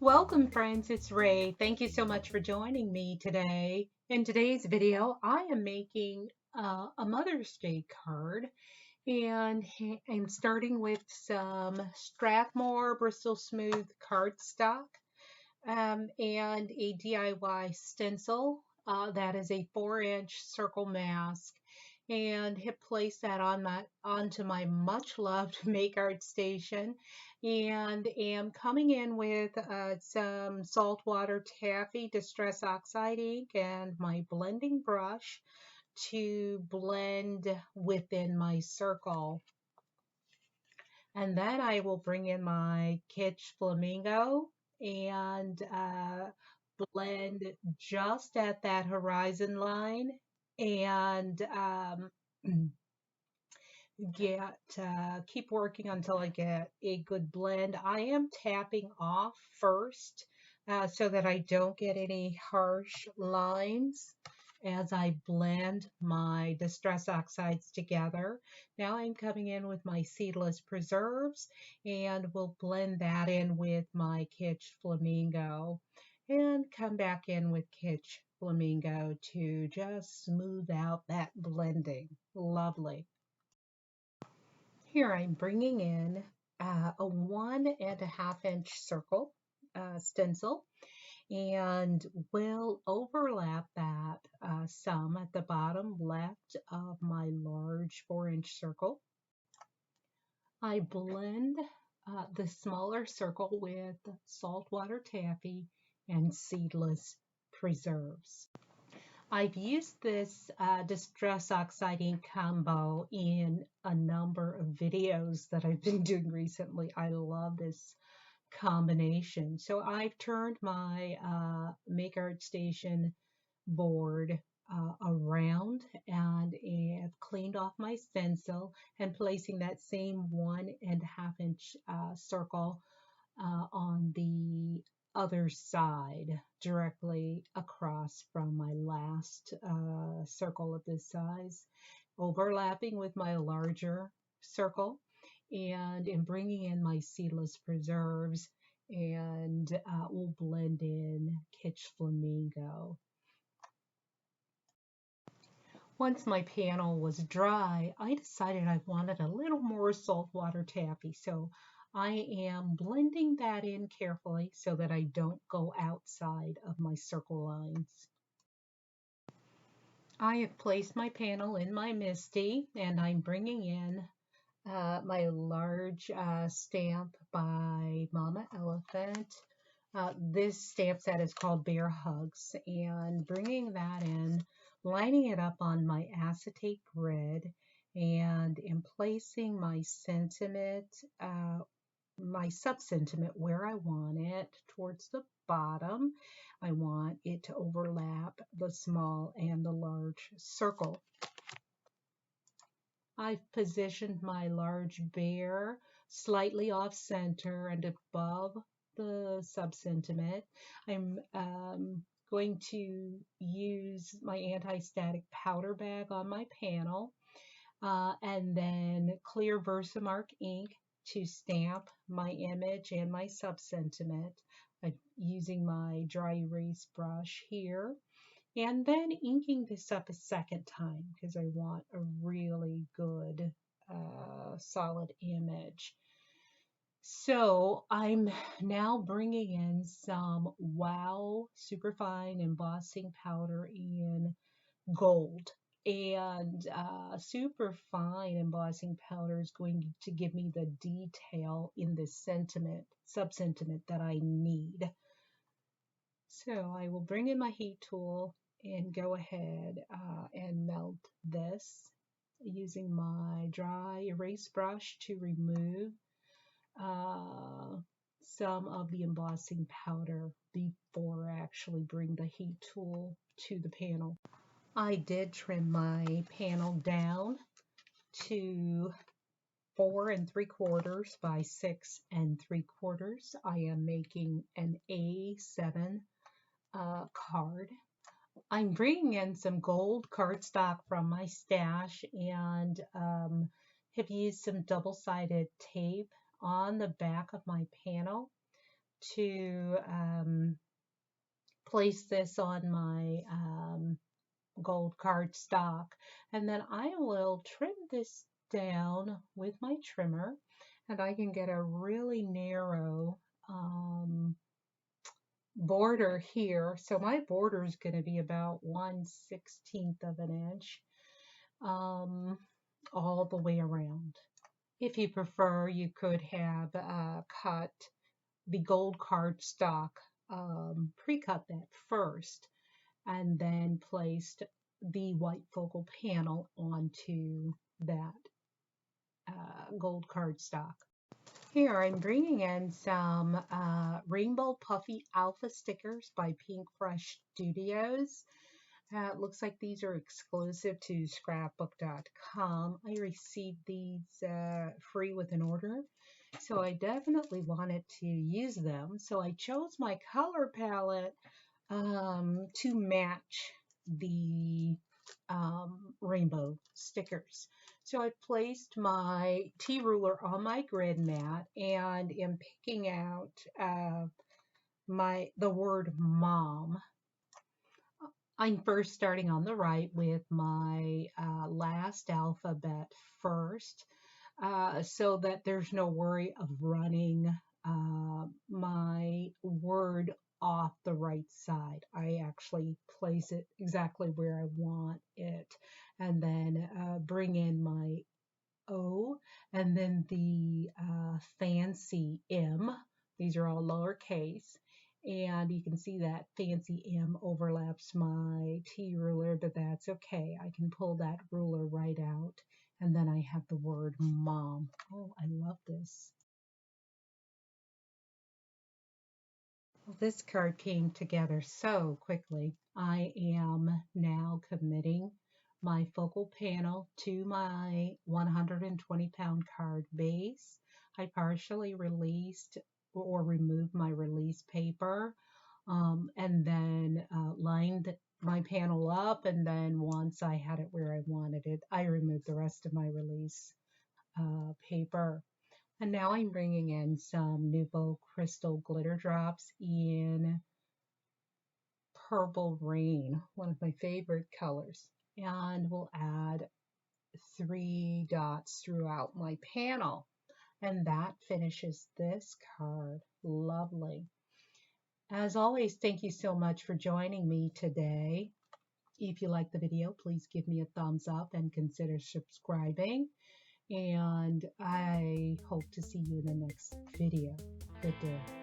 Welcome friends, it's Ray. Thank you so much for joining me today. In today's video, I am making a Mother's Day card and I'm starting with some Strathmore Bristol Smooth cardstock and a DIY stencil. That is a 4-inch circle mask, and hit place that onto my much loved make art station, and am coming in with some Saltwater Taffy Distress Oxide ink and my blending brush to blend within my circle. And then I will bring in my Kitsch Flamingo and blend just at that horizon line and keep working until I get a good blend. I am tapping off first so that I don't get any harsh lines as I blend my Distress Oxides together. Now I'm coming in with my Seedless preserves and we'll blend that in with my Kitsch Flamingo and come back in with Kitsch Flamingo to just smooth out that blending. Lovely. Here I'm bringing in a 1.5-inch circle stencil, and we'll overlap that some at the bottom left of my large 4-inch circle. I blend the smaller circle with Saltwater Taffy and Seedless preserves. I've used this Distress Oxide ink combo in a number of videos that I've been doing recently. I love this combination. So I've turned my Make Art Station board around and have cleaned off my stencil and placing that same 1.5-inch circle on the other side, directly across from my last circle of this size, overlapping with my larger circle, and in bringing in my Seedless preserves, and we'll blend in Kitsch Flamingo. Once my panel was dry, I decided I wanted a little more saltwater taffy, so I am blending that in carefully so that I don't go outside of my circle lines. I have placed my panel in my MISTI, and I'm bringing in my large stamp by Mama Elephant. This stamp set is called Bear Hugs, and bringing that in, lining it up on my acetate grid, and in placing my sentiment, my sub-sentiment where I want it towards the bottom. I want it to overlap the small and the large circle. I've positioned my large bear slightly off center and above the sub-sentiment. I'm going to use my anti-static powder bag on my panel and then clear VersaMark ink to stamp my image and my sub-sentiment. I'm using my dry erase brush here. And then inking this up a second time because I want a really good solid image. So I'm now bringing in some Wow Superfine embossing powder in gold. And Superfine embossing powder is going to give me the detail in this sentiment, sub-sentiment that I need. So I will bring in my heat tool and go ahead and melt this using my dry erase brush to remove some of the embossing powder before I actually bring the heat tool to the panel. I did trim my panel down to 4 3/4 by 6 3/4. I am making an A7 card. I'm bringing in some gold cardstock from my stash and have used some double-sided tape on the back of my panel to place this on my gold cardstock, and then I will trim this down with my trimmer, and I can get a really narrow border here. So my border is going to be about 1/16 of an inch all the way around. If you prefer, you could have cut the gold cardstock, pre-cut that first, and then placed the white focal panel onto that gold cardstock. Here I'm bringing in some Rainbow Puffy Alpha stickers by Pink Fresh Studios. It looks like these are exclusive to scrapbook.com. I received these free with an order, so I definitely wanted to use them. So I chose my color palette to match the rainbow stickers. So I placed my T ruler on my grid mat and am picking out the word mom. I'm first starting on the right with my last alphabet first, so that there's no worry of running my word off the right side. I actually place it exactly where I want it, and then bring in my O, and then the fancy M. These are all lowercase, and you can see that fancy M overlaps my T ruler, but that's okay. I can pull that ruler right out, and then I have the word mom. Oh, I love this. Well, this card came together so quickly. I am now committing my focal panel to my 120-pound card base. I partially released or removed my release paper, and then lined my panel up, and then once I had it where I wanted it, I removed the rest of my release paper. And now I'm bringing in some Nuvo Crystal Glitter Drops in Purple Rain, one of my favorite colors. And we'll add 3 dots throughout my panel. And that finishes this card. Lovely. As always, thank you so much for joining me today. If you like the video, please give me a thumbs up and consider subscribing. And I hope to see you in the next video. Good day.